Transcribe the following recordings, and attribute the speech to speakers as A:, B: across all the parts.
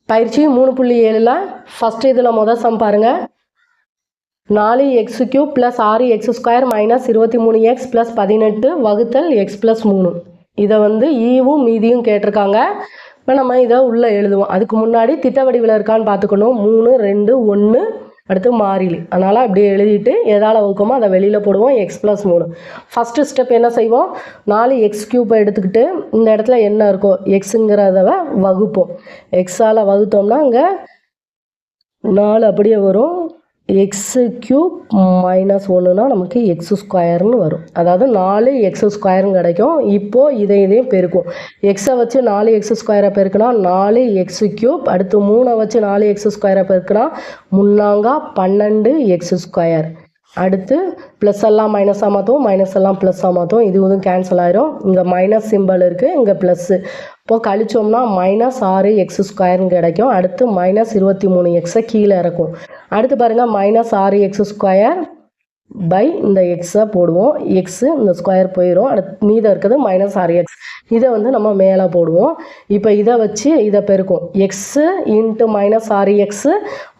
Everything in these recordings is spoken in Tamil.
A: பயிற்சி 3.7ல் ஃபஸ்ட்டு இதில் முதல் சம் பாருங்கள். 4x³ + 6x² - 23x + 18 வகுத்தல் x + 3. இதை வந்து ஈவும் மீதியும் கேட்டிருக்காங்க. இப்போ நம்ம இதை உள்ளே எழுதுவோம். அதுக்கு முன்னாடி திட்ட வடிவில் இருக்கான்னு பார்த்துக்கணும். 3 2 1 அடுத்து மாறிலி. அதனால் அப்படியே எழுதிட்டு எதால் வகுக்கமோ அதை வெளியில் போடுவோம். x + 3. ஃபஸ்ட்டு ஸ்டெப் என்ன செய்வோம்? 4x³ எடுத்துக்கிட்டு இந்த இடத்துல என்ன இருக்கோ எக்ஸுங்கிறத வகுப்போம். எக்ஸால் வகுத்தோம்னா இங்கே 4 அப்படியே வரும். x³ - 1னா நமக்கு x² வரும். அதாவது 4x² கிடைக்கும். இப்போது இதையும் பெருக்கும். எக்ஸை வச்சு 4x² பெருக்குனா 4x³ அடுத்து 3 வச்சு 4x² பெருக்குனா 3 12x². அடுத்து ப்ளஸ் எல்லாம் மைனஸாக மாற்றுவோம், மைனஸ் எல்லாம் ப்ளஸ்ஸாக மாற்றுவோம். இதுவும் கேன்சல் ஆயிரும். இங்கே மைனஸ் சிம்பிள் இருக்குது, இங்கே ப்ளஸ்ஸு. இப்போது கழிச்சோம்னா -6x² கிடைக்கும். அடுத்து -23x கீழே இறக்கும். அடுத்து பாருங்கள் -6x² பை இந்த எக்ஸை போடுவோம். எக்ஸு இந்த ஸ்கொயர் போயிடும். அடுத்து மீதம் இருக்கிறது -6x. இதை வந்து நம்ம மேலே போடுவோம். இப்போ இதை வச்சு இதை பெருக்கும். X into -6x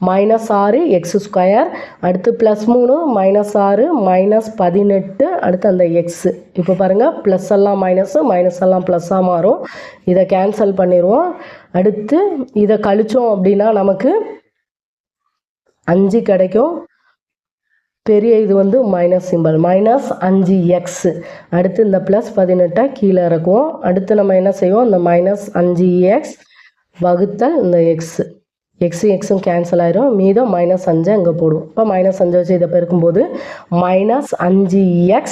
A: -6x². அடுத்து +3 -6 -18 அடுத்து அந்த எக்ஸு. இப்போ பாருங்கள் ப்ளஸ் எல்லாம் மைனஸு, மைனஸ் எல்லாம் ப்ளஸ்ஸாக மாறும். இதை கேன்சல் பண்ணிடுவோம். அடுத்து இதை கழித்தோம் அப்படின்னா நமக்கு 5 கிடைக்கும். பெரிய இது வந்து மைனஸ் சிம்பிள் -5x. அடுத்து இந்த +18 கீழே இறக்குவோம். அடுத்து நம்ம என்ன செய்வோம்? இந்த -5x வகுத்தல் இந்த எக்ஸு. எக்ஸும் கேன்சல் ஆயிரும். மீதம் -5 அங்கே போடுவோம். இப்போ -5 வச்சு இதை பெருக்கும்போது -5x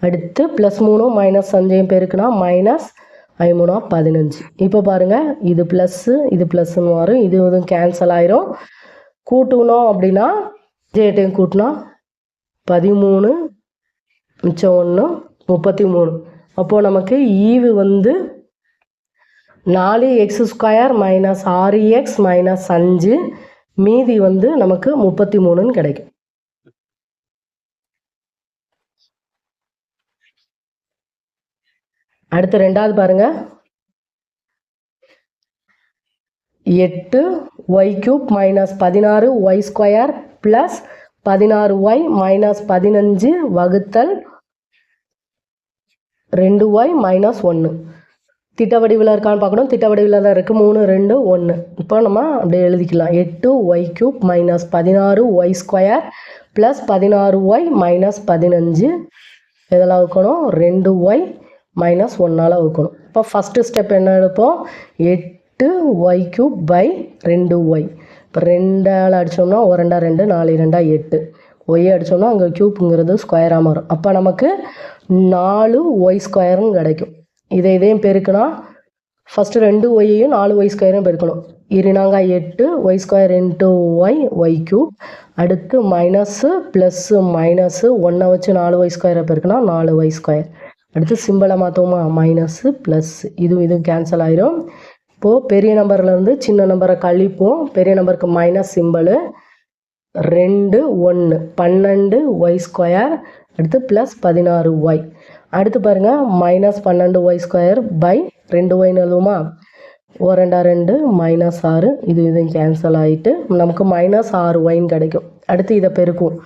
A: அடுத்து +3 -5 பெருக்குனா -5 15. இப்போ பாருங்கள் இது ப்ளஸ்ஸு இது ப்ளஸ்ன்னு வரும். இதுவும் கேன்சல் ஆயிரும். கூட்டணும் அப்படின்னா ஜேட்டையும் கூட்டினா 13 மிச்சம் 1 33. அப்போது நமக்கு ஈவு வந்து 4x² - 6x - 5 மீதி வந்து நமக்கு 33ன்னு கிடைக்கும். அடுத்து ரெண்டாவது பாருங்கள். 8y³ - 16y² + 16y - 15 வகுத்தல் 2y - 1. திட்ட வடிவில் இருக்கான்னு பார்க்கணும். திட்ட வடிவில் தான் இருக்குது. 3 2 1. இப்போ நம்ம அப்படியே எழுதிக்கலாம். 8y³ - 16y² + 16y - 15 இதெல்லாம் வைக்கணும். 2y - 1ஆல் வைக்கணும். இப்போ ஃபஸ்ட்டு ஸ்டெப் என்ன எடுப்போம்? 8y³ / 2y. இப்போ 2ஆல் அடித்தோம்னா 1 2 4 2 8. ஒய் அடித்தோம்னா அங்கே க்யூப்புங்கிறது ஸ்கொயராக மாறும். அப்போ நமக்கு 4y² கிடைக்கும். இதையும் பெருக்குனா ஃபஸ்ட்டு 2yயும் 4y² பெருக்கணும். 2 8y² × y3. அடுத்து மைனஸு ப்ளஸ்ஸு மைனஸு 1 வச்சு 4y² பெருக்குனா 4y². அடுத்து சிம்பிளை மாற்றுவோமா? Minus plus. இதுவும் கேன்சல் ஆயிரும். இப்போது பெரிய நம்பர்லேருந்து சின்ன நம்பரை கழிப்போம். பெரிய நம்பருக்கு மைனஸ் சிம்பிளு 2 1 12y². அடுத்து +16y. அடுத்து பாருங்கள் -12y² / 2yன்னு எழுதுவோமா? 1 2 -6. இதுவும் கேன்சல் ஆகிட்டு நமக்கு -6yன்னு கிடைக்கும். அடுத்து இதை பெருக்குவோம்.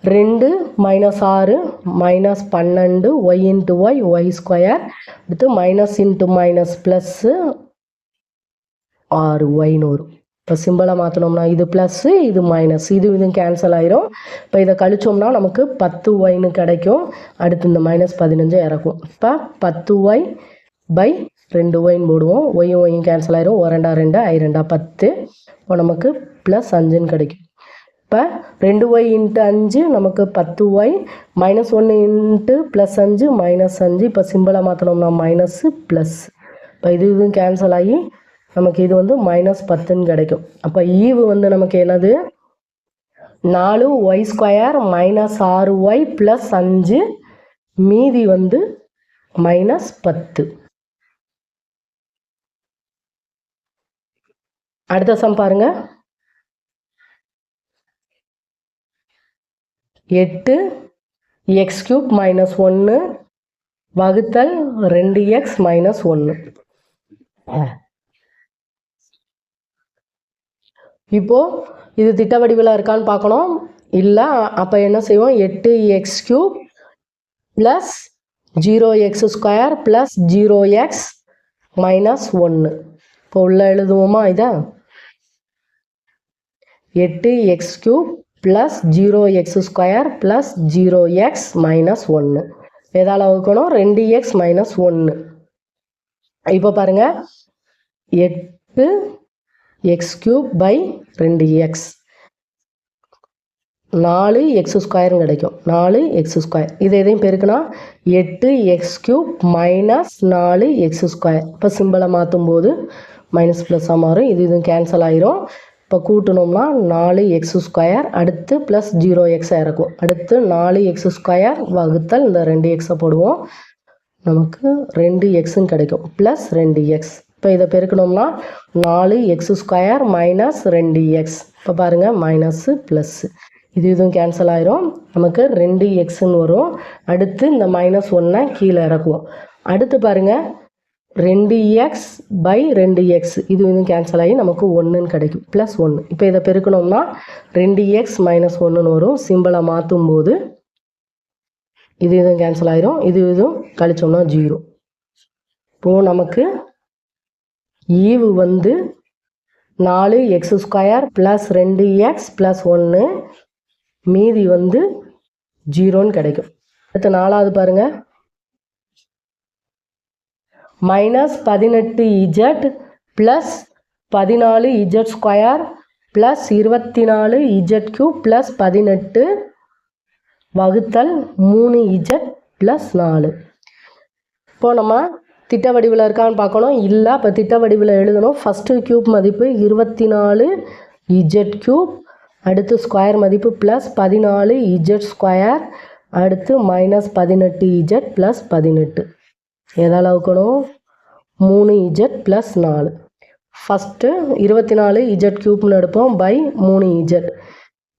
A: 2 -6 -12 y × y y². அடுத்து மைனஸ் இன்ட்டு மைனஸ் ப்ளஸ்ஸு 6yன்னு வரும். இப்போ சிம்பிளை மாற்றினோம்னா இது ப்ளஸ்ஸு இது மைனஸ். இதுவும் கேன்சல் ஆயிரும். இப்போ இதை கழிச்சோம்னா நமக்கு 10yன்னு கிடைக்கும். அடுத்து இந்த -15 இறக்கும். இப்போ 10y / 2yன்னு போடுவோம். ஒய்யும் கேன்சல் ஆயிரும். 1 2 I 2 10. இப்போ நமக்கு +5ன்னு கிடைக்கும். இப்போ 2y × 5 நமக்கு 10y -1 × +5 -5. இப்போ சிம்பிளை மாற்றினோம்னா மைனஸு ப்ளஸ். இப்போ இதுவும் கேன்சல் ஆகி நமக்கு இது வந்து -10ன்னு கிடைக்கும். அப்போ ஈவு வந்து நமக்கு என்னது? 4y² - 6y + 5 மீதி வந்து -10. அடுத்த சம் பாருங்க. 8x³ - 1 வகுத்தல் 2x - 1. இப்போது இது திட்ட வடிவில் இருக்கான்னு பார்க்கணும். இல்லை, அப்போ என்ன செய்வோம், 8x³ plus 0x² plus 0x minus 1. இப்போ உள்ள எழுதுவோமா இதை? 8x³ plus 0x² plus 0x minus 1. எதால் வகுக்கணும்? 2x minus 1. இப்போ பாருங்கள், 8x³ பை 2x 4x² கிடைக்கும். 4x². இது எதையும் பெருக்குனா 8x³ மைனஸ் 4x². இப்போ சிம்பிளை மாற்றும் போது மைனஸ் ப்ளஸ்ஸாக மாறும். இது இதுவும் கேன்சல் ஆயிரும். இப்போ கூட்டணும்னா 4x², அடுத்து ப்ளஸ் 0x இருக்கும். அடுத்து 4x² வகுத்தல் இந்த 2xை போடுவோம். நமக்கு 2xன்னு கிடைக்கும். Plus 2x. இப்போ இதை பெருக்கணும்னா 4x² மைனஸ் 2x. இப்போ பாருங்கள், மைனஸு ப்ளஸ்ஸு. இது இதுவும் கேன்சல் ஆயிரும். நமக்கு 2xன்னு வரும். அடுத்து இந்த மைனஸ் 1 கீழே இறக்குவோம். அடுத்து பாருங்கள், 2x பை 2x. இது இதுவும் கேன்சல் ஆகி நமக்கு 1ன்னு கிடைக்கும். ப்ளஸ் 1. இப்போ இதை பெருக்கணும்னா 2x மைனஸ் 1ன்னு வரும். சிம்பிளை மாற்றும் போது இது இதுவும் கேன்சல் ஆயிரும். இது இதுவும் கழிச்சோம்னா 0. இப்போது நமக்கு ஈவு வந்து 4x² ப்ளஸ் 2x ப்ளஸ் 1, மீதி வந்து 0ன்னு கிடைக்கும். அடுத்து 4வது பாருங்கள், minus 18z plus 14z² plus 24z³ plus 18 வகுத்தல் 3z ப்ளஸ் 4. இப்போ நம்ம திட்ட வடிவில் இருக்கான்னு பார்க்கணும். இல்லை, இப்போ திட்ட வடிவில் எழுதணும். ஃபஸ்ட்டு க்யூப் மதிப்பு 24z³, அடுத்து ஸ்கொயர் மதிப்பு ப்ளஸ் 14z², அடுத்து மைனஸ் 18z ப்ளஸ் 18. எதால் வகுக்கணும்? 3z plus 4. ஃபஸ்ட்டு 24z³ எடுப்போம் பை 3z.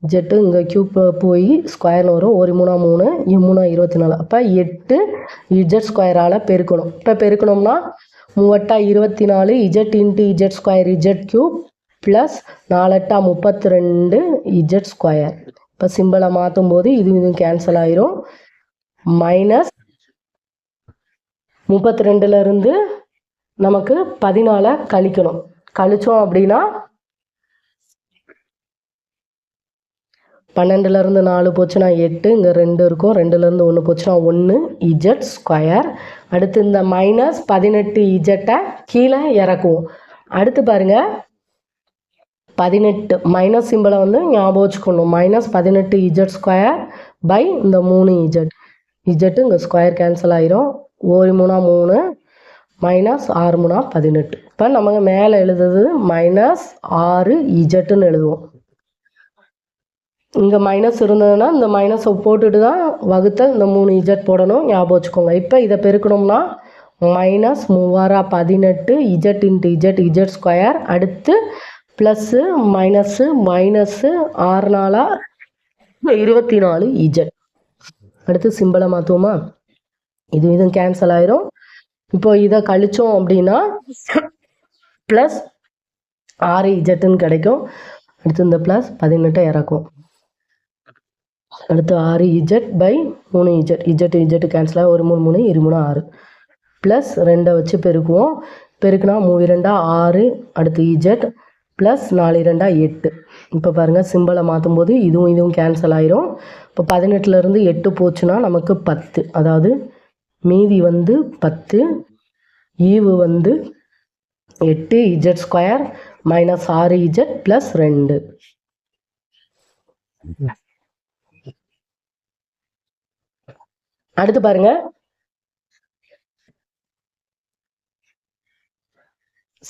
A: ஜெட்டு இங்கே க்யூப் போய் ஸ்கொயர்னு வரும். 1 3 3, 3 24. அப்போ 8z² பெருக்கணும். இப்போ பெருக்கணும்னா 3 24 z into z² z³ plus 4 32 z². இப்போ சிம்பிளை மாற்றும் போது இது இதுவும் கேன்சல் ஆயிரும். மைனஸ் 32லேருந்து நமக்கு 14 கழிக்கணும். கழிச்சோம் அப்படின்னா 12லேருந்து 4 போச்சுன்னா 8, இங்கே 2 இருக்கும். 2லேருந்து 1 போச்சுன்னா 1z². அடுத்து இந்த மைனஸ் 18z கீழே இறக்குவோம். அடுத்து பாருங்கள், 18 மைனஸ் சிம்பிளை வந்து ஞாபகம் வச்சுக்கணும். மைனஸ் 18z² பை இந்த 3z. z இங்கே ஸ்கொயர் கேன்சல் ஆயிரும். 1 3 3 மைனஸ் 6 3 18. இப்போ நமக்கு மேலே எழுதுறது மைனஸ் 6zன்னு எழுதுவோம். இங்கே மைனஸ் இருந்ததுன்னா இந்த மைனஸை போட்டுட்டு தான் வகுத்தல் இந்த 3z போடணும். ஞாபகம் வச்சுக்கோங்க. இப்போ இதை பெருக்கணும்னா மைனஸ் 3 18 z இன்ட்டு z² அடுத்து ப்ளஸ்ஸு மைனஸு மைனஸு 6 4 24z. அடுத்து சிம்பிளை மாற்றுவோமா? இது இதுவும் கேன்சல் ஆயிரும். இப்போ இதை கழிச்சோம் அப்படின்னா ப்ளஸ் 6zன்னு கிடைக்கும். அடுத்து இந்த ப்ளஸ் 18 இறக்கும். அடுத்து 6z by 3z. z cancel ஆகி 1 3 3 23 6 ப்ளஸ் 2 வச்சு பெருக்குவோம். பெருக்குனா 3 2 6, அடுத்து z ப்ளஸ் 4 2 8. இப்போ பாருங்கள், சிம்பிளை மாற்றும் போது இதுவும் இதுவும் கேன்சல் ஆயிரும். இப்போ 18லேருந்து 8 போச்சுன்னா நமக்கு 10. அதாவது மீதி வந்து 10. ஈவு வந்து 8z² மைனஸ் 6z ப்ளஸ் 2. அடுத்து பாருங்க,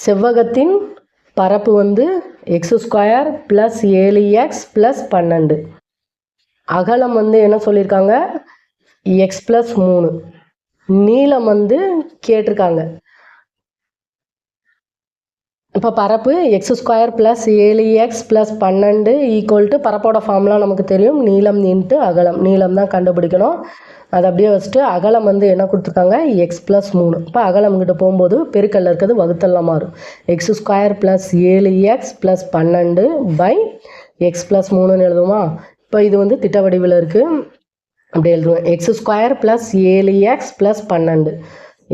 A: செவ்வகத்தின் பரப்பு வந்து x² ப்ளஸ் 7x ப்ளஸ் 12. அகலம் வந்து என்ன சொல்லியிருக்காங்க? x plus 3. நீளம் வந்து கேட்டிருக்காங்க. இப்போ பரப்பு x square plus 7x plus 12 equal to பரப்போட ஃபார்ம்லாம் நமக்கு தெரியும், நீளம் இன்ட்டு அகலம். நீளம் தான் கண்டுபிடிக்கணும். அதை அப்படியே வச்சுட்டு அகலம் வந்து என்ன கொடுத்துருக்காங்க, எக்ஸ் ப்ளஸ் 3. இப்போ அகலம் கிட்ட போகும்போது பெருக்கல்ல இருக்கிறது வகுத்தல்லாம் மாறும். X square plus 7x plus 12 by x plus 3ன்னு எழுதுவோமா. இப்போ இது வந்து திட்ட வடிவில் இருக்குது, அப்படி எழுதுவோம். X square plus 7x plus 12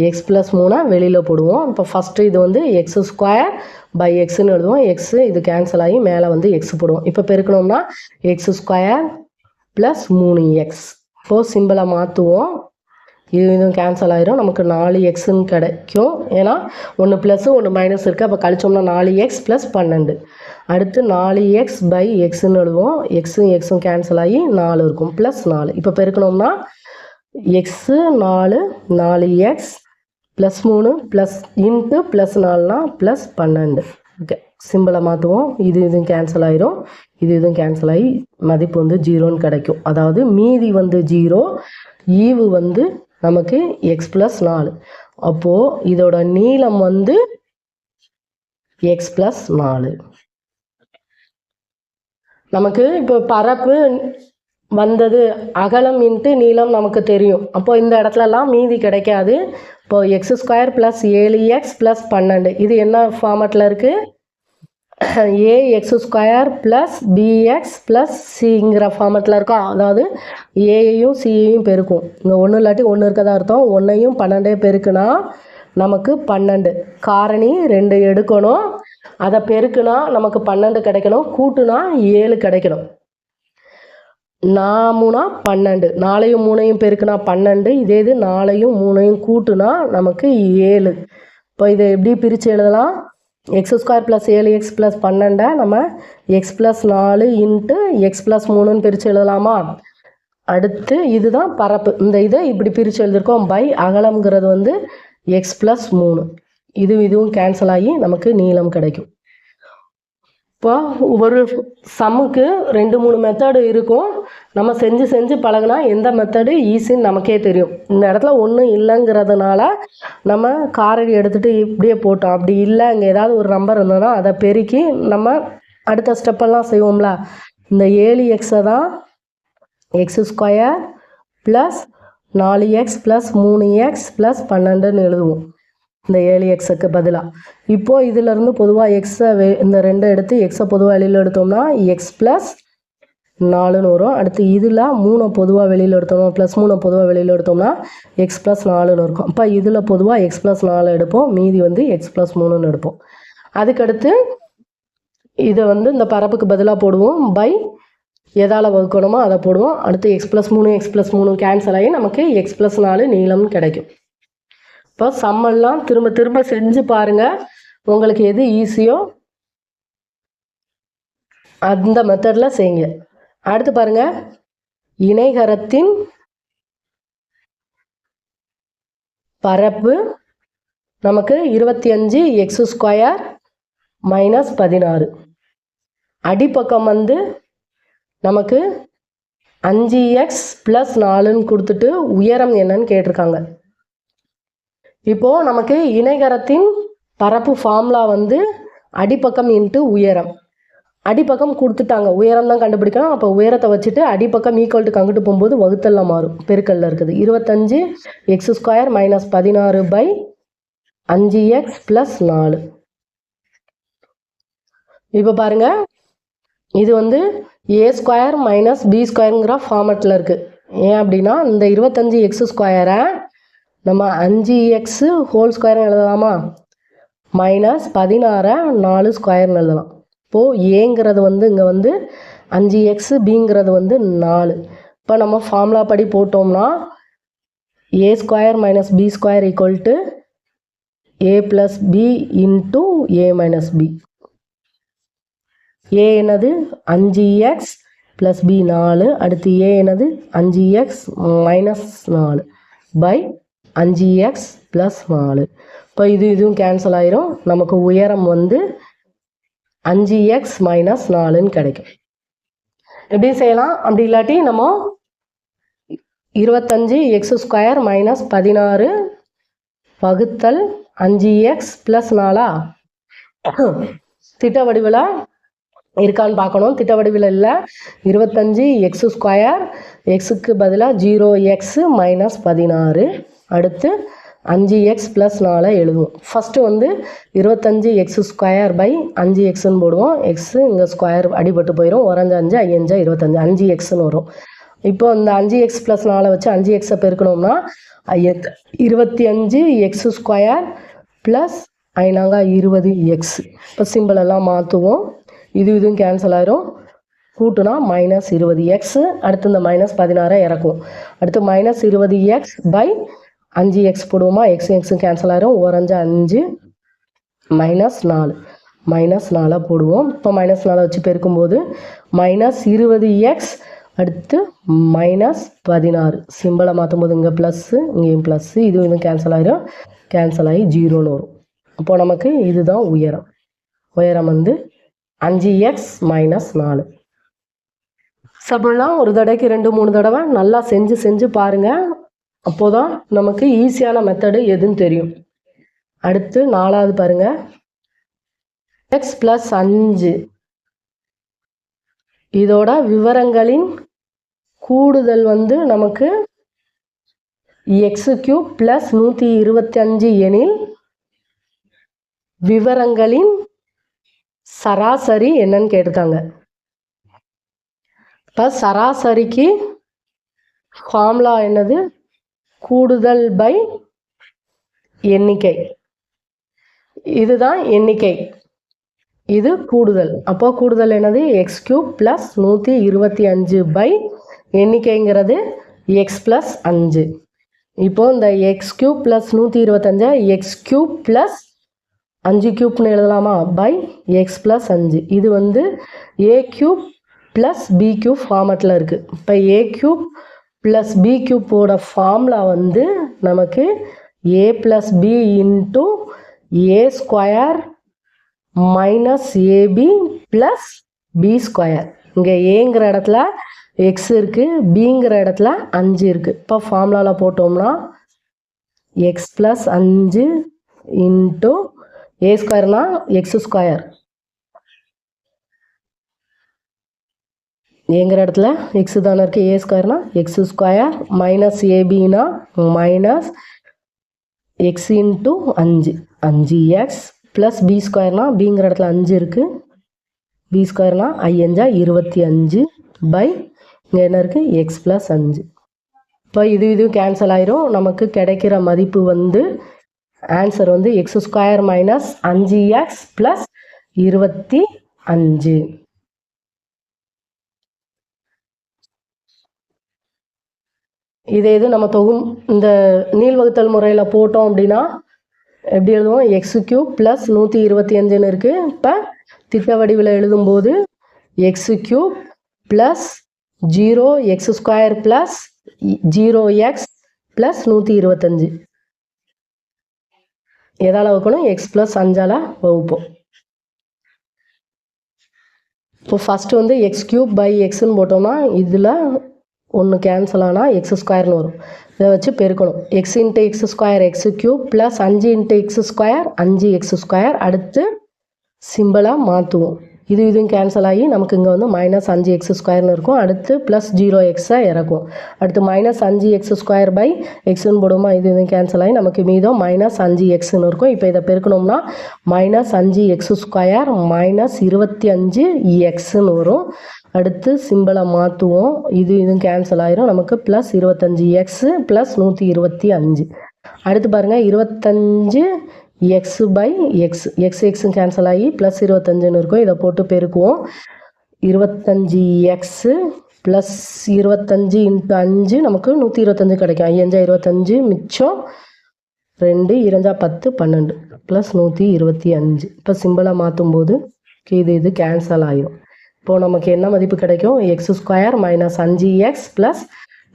A: x plus 3 வெளியில் போடுவோம். இப்போ ஃபஸ்ட்டு இது வந்து எக்ஸ் ஸ்கொயர் பை எக்ஸ்ன்னு எழுதுவோம். எக்ஸு இது கேன்சல் ஆகி மேலே வந்து எக்ஸ் போடுவோம். இப்போ பெருக்கணும்னா எக்ஸ் ஸ்கொயர் ப்ளஸ் 3x. இப்போது சிம்பிளை மாற்றுவோம். இதுவும் கேன்சல் ஆகிரும். நமக்கு 4xன்னு கிடைக்கும். ஏன்னா ஒன்று ப்ளஸ்ஸு ஒன்று மைனஸ் இருக்குது. அப்போ கழிச்சோம்னா 4x ப்ளஸ் 12. அடுத்து 4x பை எக்ஸ்ன்னு எழுதுவோம். எக்ஸும் எக்ஸும் கேன்சல் ஆகி 4 இருக்கும், ப்ளஸ் 4. இப்போ பெருக்கணும்னா x 4 4x plus 3 plus into plus 4னா ப்ளஸ் 12. ஓகே, சிம்பிளை மாற்றுவோம். இதுவும் கேன்சல் ஆகிரும், இதுவும் கேன்சல் ஆகி மதிப்பு வந்து 0ன்னு கிடைக்கும். அதாவது மீதி வந்து 0, ஈவு வந்து நமக்கு எக்ஸ் ப்ளஸ் 4. அப்போது இதோட நீளம் வந்து எக்ஸ் ப்ளஸ் 4. நமக்கு இப்போ பரப்பு வந்தது அகலம் இன்ட்டு நீளம் நமக்கு தெரியும். அப்போது இந்த இடத்துலலாம் மீதி கிடைக்காது. இப்போது X square plus 7x plus 12 இது என்ன ஃபார்மேட்டில் இருக்குது, a x square plus b x plus சிங்கிற ஃபார்மேட்டில் இருக்கும். அதாவது ஏயையும் சியையும் பெருக்கும். இங்கே ஒன்று இல்லாட்டி ஒன்று இருக்கதா அர்த்தம். 1ஐயும் 12 பெருக்குனா நமக்கு 12. காரணி 2 எடுக்கணும், அதை பெருக்குனா நமக்கு 12 கிடைக்கணும், கூட்டுனா 7 கிடைக்கணும். 4 12, 4ஐயும் 3ஐயும் பெருக்குனா 12. இதே இது 4ஐயும் 3ஐயும் கூட்டுனா நமக்கு 7. இப்போ இதை எப்படி பிரித்து எழுதலாம், X square plus 7x plus 12 நம்ம x plus 4 into x plus 3ன்னு பிரித்து எழுதலாமா. அடுத்து இதுதான் பரப்பு. இந்த இதை இப்படி பிரித்து எழுதியிருக்கோம். பை அகலம்ங்கிறது வந்து எக்ஸ் ப்ளஸ் 3. இதுவும் கேன்சல் ஆகி நமக்கு நீளம் கிடைக்கும். இப்போ ஒரு சம்முக்கு 2-3 மெத்தடு இருக்கும். நம்ம செஞ்சு பழகினா எந்த மெத்தடு ஈஸின்னு நமக்கே தெரியும். இந்த இடத்துல ஒன்றும் இல்லைங்கிறதுனால நம்ம காரடி எடுத்துகிட்டு இப்படியே போட்டோம். அப்படி இல்லை, இங்கே ஏதாவது ஒரு நம்பர் இருந்ததுன்னா அதை பெருக்கி நம்ம அடுத்த ஸ்டெப்பெல்லாம் செய்வோம்ல. இந்த 7xஐ தான் x square plus 4x plus 3x plus 12ன்னு எழுதுவோம். இந்த 7xக்கு பதிலாக இப்போது இதிலேருந்து பொதுவாக எக்ஸை இந்த 2 எடுத்து எக்ஸை பொதுவாக வெளியில் எடுத்தோம்னா எக்ஸ் ப்ளஸ் 4ன்னு வரும். அடுத்து இதில் 3 பொதுவாக வெளியில் எடுத்தோம்னா ப்ளஸ் 3 பொதுவாக வெளியில் எடுத்தோம்னா எக்ஸ் ப்ளஸ் 4ன்னு இருக்கும். அப்போ இதில் பொதுவாக எக்ஸ் ப்ளஸ் 4 எடுப்போம், மீதி வந்து எக்ஸ் ப்ளஸ் 3ன்னு எடுப்போம். அதுக்கடுத்து இதை வந்து இந்த பரப்புக்கு பதிலாக போடுவோம். பை எதால் வகுக்கணுமோ அதை போடுவோம். அடுத்து எக்ஸ் ப்ளஸ் 3 கேன்சல் ஆகி நமக்கு எக்ஸ் ப்ளஸ் 4 நீளம்னு கிடைக்கும். இப்போ சம்மெல்லாம் திரும்ப செஞ்சு பாருங்கள். உங்களுக்கு எது ஈஸியோ அந்த மெத்தடில் செய்யுங்க. அடுத்து பாருங்கள், இணைகரத்தின் பரப்பு நமக்கு 25x ஸ்கொயர் மைனஸ் 16. அடிப்பக்கம் வந்து நமக்கு 5x ப்ளஸ் 4ன்னு கொடுத்துட்டு உயரம் என்னன்னு கேட்டிருக்காங்க. இப்போது நமக்கு இணைகரத்தின் பரப்பு ஃபார்முலா வந்து அடிப்பக்கம் இன்ட்டு உயரம். அடிப்பக்கம் கொடுத்துட்டாங்க, உயரம் தான் கண்டுபிடிக்கணும். அப்போ உயரத்தை வச்சுட்டு அடிப்பக்கம் ஈக்குவல் டு அங்கிட்டு போகும்போது வகுத்தல்லாம் மாறும், பெருக்கல்ல இருக்குது. 25x square minus 16 by 5x plus 4. இப்போ பாருங்கள், இது வந்து ஏ ஸ்கொயர் மைனஸ் பி ஸ்கொயருங்கிற ஃபார்மேட்டில் இருக்குது. ஏன் அப்படின்னா இந்த 25x ஸ்கொயரை நம்ம 5x ஹோல் ஸ்கொயர்னு எழுதலாமா, மைனஸ் 16 4 ஸ்கொயர்னு எழுதலாம். இப்போது ஏங்கிறது வந்து இங்கே வந்து 5x, பிங்கிறது வந்து 4. இப்போ நம்ம ஃபார்முலா படி போட்டோம்னா a square minus b square equal to a plus b into a minus b. A என்னது 5x ப்ளஸ் பி 4. அடுத்து ஏ என்னது 5x minus 4 by 5x plus 4. இப்போ இதுவும் கேன்சல் ஆயிரும். நமக்கு உயரம் வந்து 5x மைனஸ் 4ன்னு கிடைக்கும். எப்படி செய்யலாம், அப்படி இல்லாட்டி நம்ம 25x ஸ்கொயர் மைனஸ் 16 வகுத்தல் 5x ப்ளஸ் 4 திட்ட வடிவில் இருக்கான்னு பார்க்கணும். திட்ட வடிவில் இல்லை. 25 எக்ஸ் ஸ்கொயர், எக்ஸுக்கு பதிலாக 0x மைனஸ் 16. அடுத்து 5x ப்ளஸ் 4 எழுதுவோம். ஃபஸ்ட்டு வந்து 25 எக்ஸ் ஸ்கொயர் பை 5xன்னு போடுவோம். எக்ஸு இங்கே ஸ்கொயர் அடிபட்டு போயிடும். ஓரஞ்சு 5 ஐயஞ்சா 25 5xன்னு வரும். இப்போ இந்த 5x ப்ளஸ் 4 வச்சு 5xை பெருக்கணும்னா 25 எக்ஸ் ஸ்கொயர் ப்ளஸ் 20x. இப்போ சிம்பிள் எல்லாம் மாற்றுவோம். இதுவும் கேன்சல் ஆயிரும். கூட்டுனா மைனஸ் 20x. அடுத்து இந்த மைனஸ் 16 இறக்குவோம். அடுத்து மைனஸ் 20x பை 5x போடுவோமா. எக்ஸும் கேன்சல் ஆயிரும். ஓரஞ்சு 5 மைனஸ் 4 மைனஸ் 4 போடுவோம். இப்போ மைனஸ் 4 வச்சு பெருக்கும்போது மைனஸ் 20x அடுத்து மைனஸ் 16. சிம்பிளை மாற்றும் போது இங்கே ப்ளஸ்ஸு இங்கேயும் ப்ளஸ்ஸு. இதுவும் கேன்சல் ஆயிரும். கேன்சல் ஆகி 0ன்னு வரும். அப்போது நமக்கு இதுதான் உயரம். உயரம் வந்து 5x மைனஸ் 4. சம்பளம் ஒரு தடவைக்கு 2-3 தடவை நல்லா செஞ்சு பாருங்கள். அப்போதான் நமக்கு ஈஸியான மெத்தடு எதுன்னு தெரியும். அடுத்து 4வது பாருங்கள். x ப்ளஸ் 5 இதோட விவரங்களின் கூடுதல் வந்து நமக்கு x³ ப்ளஸ் 125 எனில் விவரங்களின் சராசரி என்னன்னு கேட்டிருக்காங்க. இப்போ சராசரிக்கு ஃபார்முலா என்னது? கூடுதல் பை எண்ணிக்கை. இதுதான் எண்ணிக்கை, இது கூடுதல். அப்போ கூடுதல் என்னது? x³ ப்ளஸ் 125 பை எண்ணிக்கைங்கிறது x ப்ளஸ் 5. இப்போ இந்த x³ ப்ளஸ் 125 x³ ப்ளஸ் 5³ எழுதலாமா? By x plus 5. இது வந்து a³ ப்ளஸ் b³ ஃபார்மட்டில் இருக்குது. இப்போ a³ ப்ளஸ் b³ ஃபார்முலா வந்து நமக்கு a plus b into a square minus ab plus b square. இங்கே ஏங்கிற இடத்துல x இருக்குது, பிங்கிற இடத்துல 5 இருக்குது. இப்போ ஃபார்முலாவில் போட்டோம்னா x ப்ளஸ் 5 இன்ட்டு a ஸ்கொயர்னா x ஸ்கொயர், ஏங்கிற இடத்துல x தானே இருக்குது, a ஸ்கொயர்னா x ஸ்கொயர் மைனஸ் ஏபினா minus x into 5x plus b ஸ்கொயர்னா பிங்கிற இடத்துல 5 இருக்குது, b ஸ்கொயர்னா 5 25 பை இங்கே என்ன இருக்குது x ப்ளஸ் 5. இப்போ இதுவும் கேன்சல் ஆயிரும். நமக்கு கிடைக்கிற மதிப்பு வந்து ஆன்சர் வந்து x square minus 5x plus 25. இதே இது நம்ம இந்த நீள்வகுத்தல் முறையில் போட்டோம் அப்படின்னா எப்படி எழுதுவோம்? x³ ப்ளஸ் 125ன்னு இருக்குது. இப்போ திட்ட வடிவில் எழுதும்போது x³ plus 0x square plus 0x plus 125 எதால் வகுக்கணும்? x plus 5ஆல் வகுப்போம். இப்போ ஃபஸ்ட்டு வந்து x³ பை எக்ஸ்ன்னு போட்டோம்னா இதில் ஒன்று கேன்சல் ஆனால் x ஸ்கொயர்னு வரும். இதை வச்சு பெருக்கணும். x into x square x³ plus 5 into x square 5x square. அடுத்து சிம்பிளாக மாற்றுவோம். இதுவும் கேன்சல் ஆகி நமக்கு இங்கே வந்து மைனஸ் 5x ஸ்கொயர்னு இருக்கும். அடுத்து ப்ளஸ் 0xஐ இறக்கும். அடுத்து மைனஸ் 5x ஸ்கொயர் பை எக்ஸ்ன்னு போடுவோமா. இதுவும் கேன்சல் ஆகி நமக்கு மீதம் மைனஸ் 5xன்னு இருக்கும். இப்போ இதை பெருக்கணும்னா மைனஸ் 5x ஸ்கொயர் மைனஸ் 25xன்னு வரும். அடுத்து சிம்பிளை மாற்றுவோம். இதுவும் கேன்சல் ஆயிரும். நமக்கு ப்ளஸ் 25x ப்ளஸ் 125. அடுத்து பாருங்கள் 25 x பை எக்ஸ் எக்ஸும் கேன்சல் ஆகி ப்ளஸ் 25ன்னு இருக்கும். இதை போட்டு பெருக்குவோம். 25x ப்ளஸ் 25 இன்ட்டு 5 நமக்கு 125 கிடைக்கும். 5 25 மிச்சம் 2 2 10 12 ப்ளஸ் 125. இப்போ சிம்பிளை மாற்றும்போது இது கேன்சல் ஆகிடும். இப்போது நமக்கு என்ன மதிப்பு கிடைக்கும்? x square minus 5x plus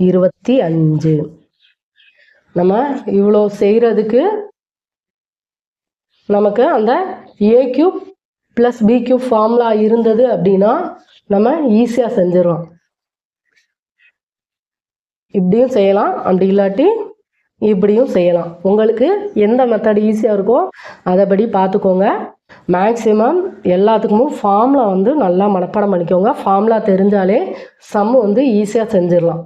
A: 25. நம்ம இவ்வளோ செய்கிறதுக்கு நமக்கு அந்த a³ ப்ளஸ் b³ ஃபார்முலா இருந்தது அப்படின்னா நம்ம ஈஸியாக செஞ்சிடலாம். இப்படியும் செய்யலாம், அப்படி இல்லாட்டி இப்படியும் செய்யலாம். உங்களுக்கு எந்த மெத்தட் ஈஸியாக இருக்கோ அதைப்படி பார்த்துக்கோங்க. மேக்ஸிமம் எல்லாத்துக்குமே ஃபார்முலா வந்து நல்லா மனப்பாடம் பண்ணிக்கோங்க. ஃபார்முலா தெரிஞ்சாலே சம்மு வந்து ஈஸியாக செஞ்சிடலாம்.